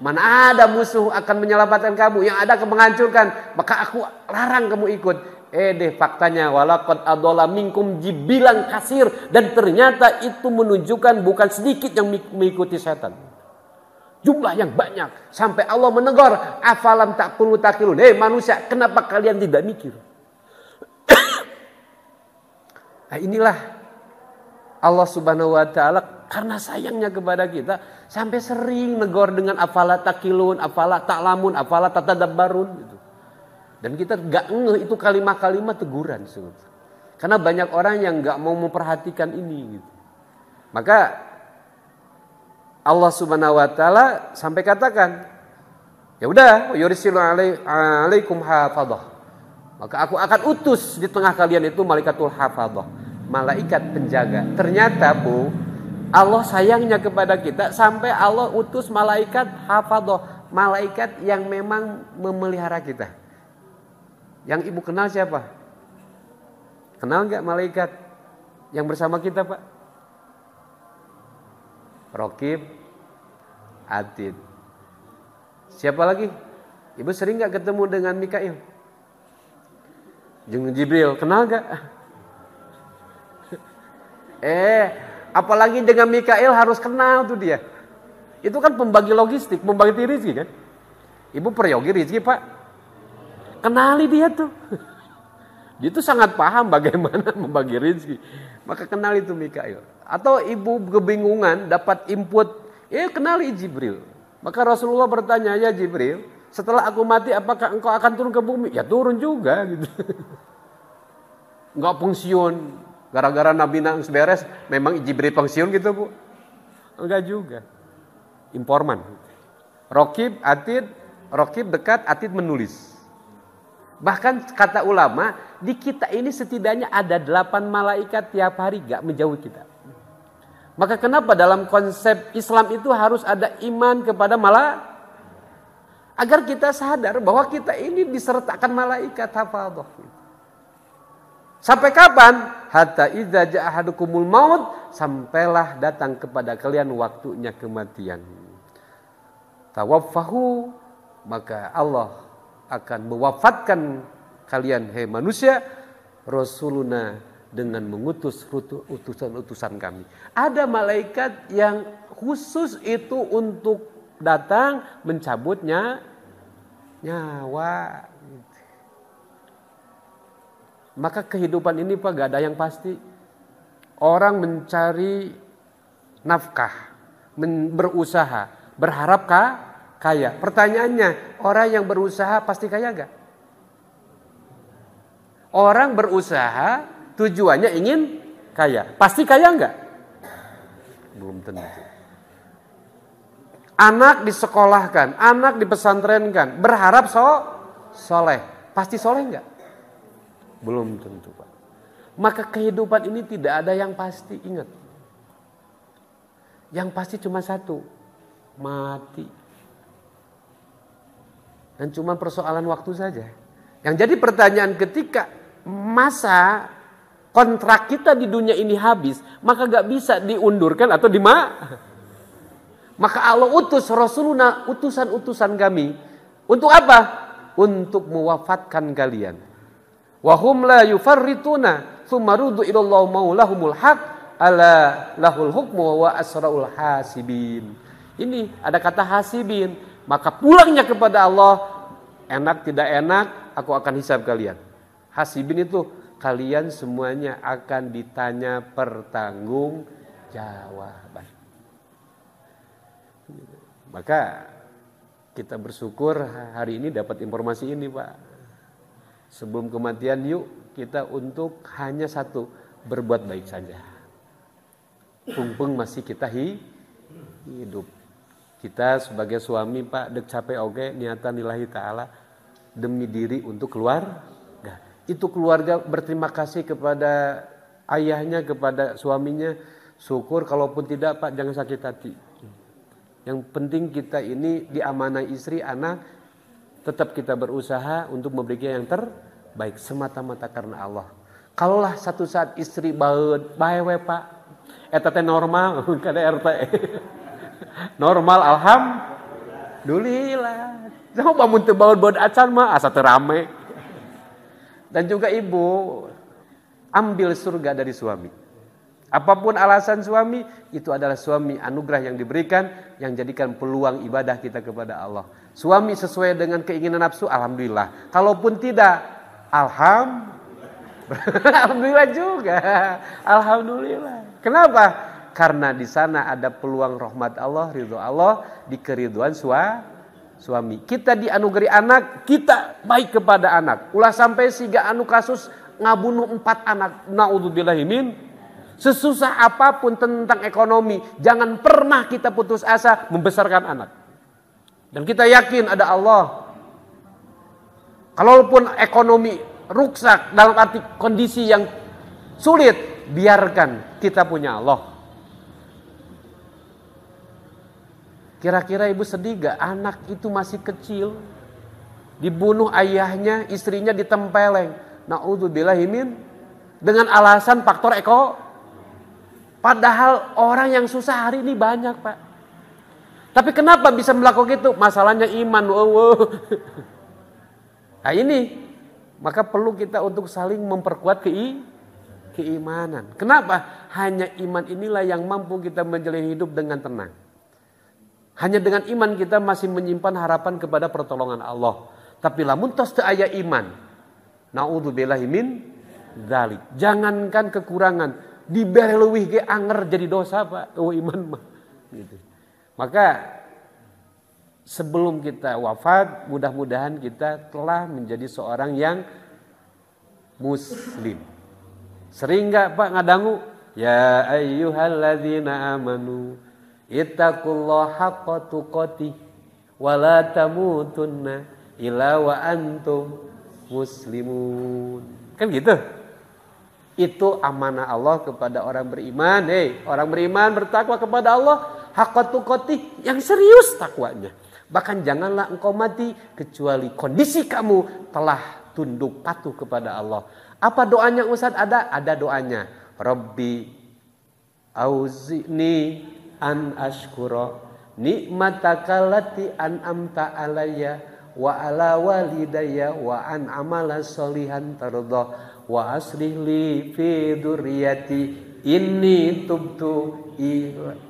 Mana ada musuh akan menyelamatkan kamu, yang ada akan menghancurkan. Maka aku larang kamu ikut. Faktanya walaqad adalla minkum jibilan kasir. Dan ternyata itu menunjukkan bukan sedikit yang mengikuti setan. Jumlah yang banyak. Sampai Allah menegur. Afalam takunu takilun. Manusia, kenapa kalian tidak mikir? Nah, inilah Allah subhanahu wa ta'ala. Karena sayangnya kepada kita. Sampai sering negor dengan afala takilun, afala ta'lamun, afala tatadabbarun. Gitu. Dan kita gak ngeh itu kalimat-kalimat teguran. Karena banyak orang yang gak mau memperhatikan ini. Gitu. Maka Allah subhanahu wa ta'ala sampai katakan, ya udah, yursilu alaikum hafadhah. Maka aku akan utus di tengah kalian itu malaikatul hafadhah, malaikat penjaga. Ternyata Bu, Allah sayangnya kepada kita sampai Allah utus malaikat hafadhah, malaikat yang memang memelihara kita. Yang ibu kenal siapa? Kenal enggak malaikat yang bersama kita, Pak? Raqib, Atid. Siapa lagi? Ibu sering gak ketemu dengan Mikail? Jeung Jibril, kenal gak? Apalagi dengan Mikail harus kenal tuh dia. Itu kan pembagi logistik, pembagi rezeki kan? Ibu peryogi rezeki Pak. Kenali dia tuh. Dia tuh sangat paham bagaimana membagi rezeki. Maka kenal itu Mikail. Atau ibu kebingungan dapat input, kenali Jibril. Maka Rasulullah bertanya, ya Jibril, setelah aku mati apakah engkau akan turun ke bumi? Ya turun juga gitu. Enggak pensiun. Gara-gara Nabi nangis beres, memang Jibril pensiun gitu Bu? Enggak juga. Informan. Raqib, Atid, Raqib dekat, Atid menulis. Bahkan kata ulama, di kita ini setidaknya ada 8 malaikat tiap hari gak menjauhi kita. Maka kenapa dalam konsep Islam itu harus ada iman kepada malaikat? Agar kita sadar bahwa kita ini disertakan malaikat hafadhah. Sampai kapan? Hatta idza jaa ahadukumul maut, sampailah datang kepada kalian waktunya kematian. Tawaffahu maka Allah akan mewafatkan kalian hai manusia rasuluna dengan mengutus utusan-utusan kami. Ada malaikat yang khusus itu untuk datang mencabutnya nyawa. Maka kehidupan ini Pak gak ada yang pasti. Orang mencari nafkah, berusaha, berharap kaya. Pertanyaannya, orang yang berusaha pasti kaya gak? Orang berusaha tujuannya ingin kaya. Pasti kaya gak? Belum tentu. Anak disekolahkan, anak dipesantrenkan, berharap soleh. Pasti soleh gak? Belum tentu Pak. Maka kehidupan ini tidak ada yang pasti, ingat. Yang pasti cuma satu, mati. Dan cuma persoalan waktu saja. Yang jadi pertanyaan ketika masa kontrak kita di dunia ini habis, maka gak bisa diundurkan atau maka Allah utus Rasuluna, utusan-utusan kami. Untuk apa? Untuk mewafatkan kalian. Wahum la yufarrituna tsumma rudu ilallahu maulahumul haq ala lahul hukmu wa asraul hasibin. Ini ada kata hasibin, maka pulangnya kepada Allah, enak tidak enak aku akan hisab kalian. Hasibin itu kalian semuanya akan ditanya pertanggungjawaban. Maka kita bersyukur hari ini dapat informasi ini Pak. Sebelum kematian yuk kita untuk hanya satu, berbuat baik saja. Mumpung masih kita hidup. Kita sebagai suami Pak dek capek oke niatan lillahi ta'ala demi diri untuk keluarga. Itu keluarga berterima kasih kepada ayahnya, kepada suaminya. Syukur, kalaupun tidak Pak jangan sakit hati. Yang penting kita ini diamanai istri, anak, tetap kita berusaha untuk memberikan yang terbaik semata-mata karena Allah. Kalaulah satu saat istri bae Pak, eta teh normal kada RT. Normal alhamdulillah. Coba mun teu baud acan mah asa teu rame. Dan juga ibu ambil surga dari suami. Apapun alasan suami, itu adalah suami anugerah yang diberikan, yang jadikan peluang ibadah kita kepada Allah. Suami sesuai dengan keinginan nafsu, alhamdulillah. Kalaupun tidak, alhamdulillah juga. Alhamdulillah. Kenapa? Karena di sana ada peluang rahmat Allah, ridho Allah, di keriduan suami. Kita dianugerahi anak, kita baik kepada anak. Ulah sampai siga anu kasus ngabunuh 4 anak. Naudzubillahi min. Sesusah apapun tentang ekonomi, jangan pernah kita putus asa membesarkan anak. Dan kita yakin ada Allah. Kalaupun ekonomi rusak dalam arti kondisi yang sulit, biarkan kita punya Allah. Kira-kira ibu sedih gak? Anak itu masih kecil, dibunuh ayahnya, istrinya ditempeleng. Naudzubillahi min. Dengan alasan faktor Padahal orang yang susah hari ini banyak Pak. Tapi kenapa bisa melakukan itu? Masalahnya iman. Nah ini, maka perlu kita untuk saling memperkuat keimanan. Kenapa? Hanya iman inilah yang mampu kita menjalani hidup dengan tenang. Hanya dengan iman kita masih menyimpan harapan kepada pertolongan Allah. Tapi lamun tos teu aya iman, naudzubillahi min dzalik. Jangankan kekurangan, dibere leuwih ge anger jadi dosa Pak. Oh iman mah gitu. Maka sebelum kita wafat, mudah-mudahan kita telah menjadi seorang yang muslim. Sering gak Pak ngadangu? Ya ayyuhalladzina amanu ittaqullaha haqqa tuqatih wa la tamutunna illa wa antum muslimun. Kan gitu? Itu amanah Allah kepada orang beriman. Orang beriman bertakwa kepada Allah haqqa tuqatih, yang serius takwanya. Bahkan janganlah engkau mati kecuali kondisi kamu telah tunduk patuh kepada Allah. Apa doanya Ustaz? Ada doanya. Rabbi auzi'ni an ashkura nikmataka allati an'amta alayya wa ala walidayya wa an amala sholihan tardah wa aslih li fi dzurriyyati inni tubtu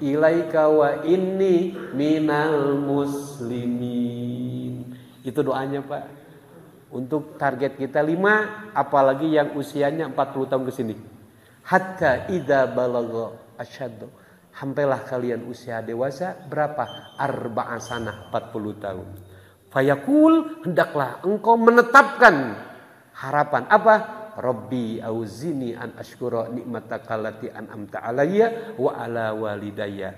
ilaika wa inni minal muslimin. Itu doanya Pak. Untuk target kita 5, apalagi yang usianya 40 tahun ke sini. Hatta idza balagha asyaddu. Sampailah kalian usia dewasa berapa? 4 sanah, 40 tahun. Fayaqul, hendaklah engkau menetapkan harapan apa? Rabbi auzini an ashkura nikmataka allati an'amta alayya wa ala walidayya.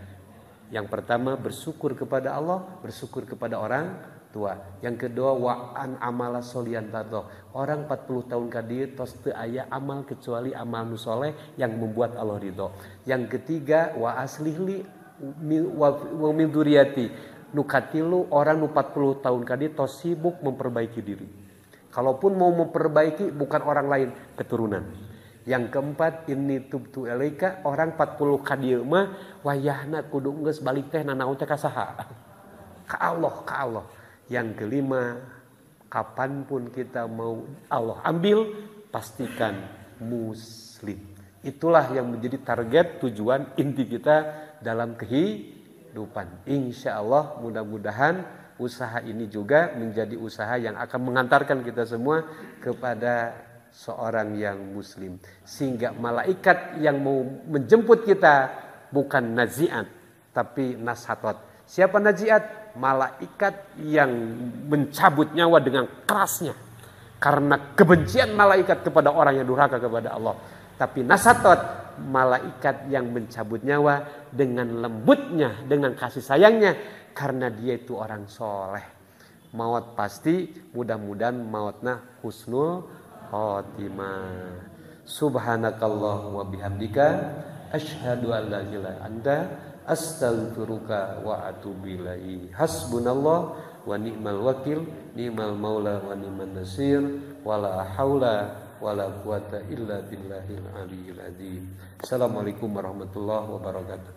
Yang pertama bersyukur kepada Allah, bersyukur kepada orang tua. Yang kedua wa an amala sholihan tardah. Orang 40 tahun kadi tos teu aya amal kecuali amal nu soleh yang membuat Allah ridho. Yang ketiga wa aslihli wa min dzurriyyati. Nu katilu orang nu 40 tahun kadi tos sibuk memperbaiki diri. Kalaupun mau memperbaiki bukan orang lain, keturunan. Yang keempat inni tubtu ilaika, orang 40 kadieu mah wayahna kudu geus balik teh nanaon teh ka saha? Ka Allah. Yang kelima, kapanpun kita mau Allah ambil, pastikan muslim. Itulah yang menjadi target tujuan inti kita dalam kehidupan. Insya Allah mudah-mudahan usaha ini juga menjadi usaha yang akan mengantarkan kita semua kepada seorang yang muslim. Sehingga malaikat yang mau menjemput kita bukan naziat, tapi nashatot. Siapa naziat? Malaikat yang mencabut nyawa dengan kerasnya. Karena kebencian malaikat kepada orang yang durhaka kepada Allah. Tapi nasatot, malaikat yang mencabut nyawa dengan lembutnya, dengan kasih sayangnya. Karena dia itu orang soleh. Maut pasti, mudah-mudahan mautnya husnul khotimah. Subhanakallah wa bihamdika asyhadu an la ilaha illa anta astaghfiruka wa atubu ilaik. Hasbunallah wa ni'mal wakil, ni'mal maula wa ni'man nasir, wala haula wala quwata illa billahil aliyil azim. Assalamualaikum warahmatullahi wabarakatuh.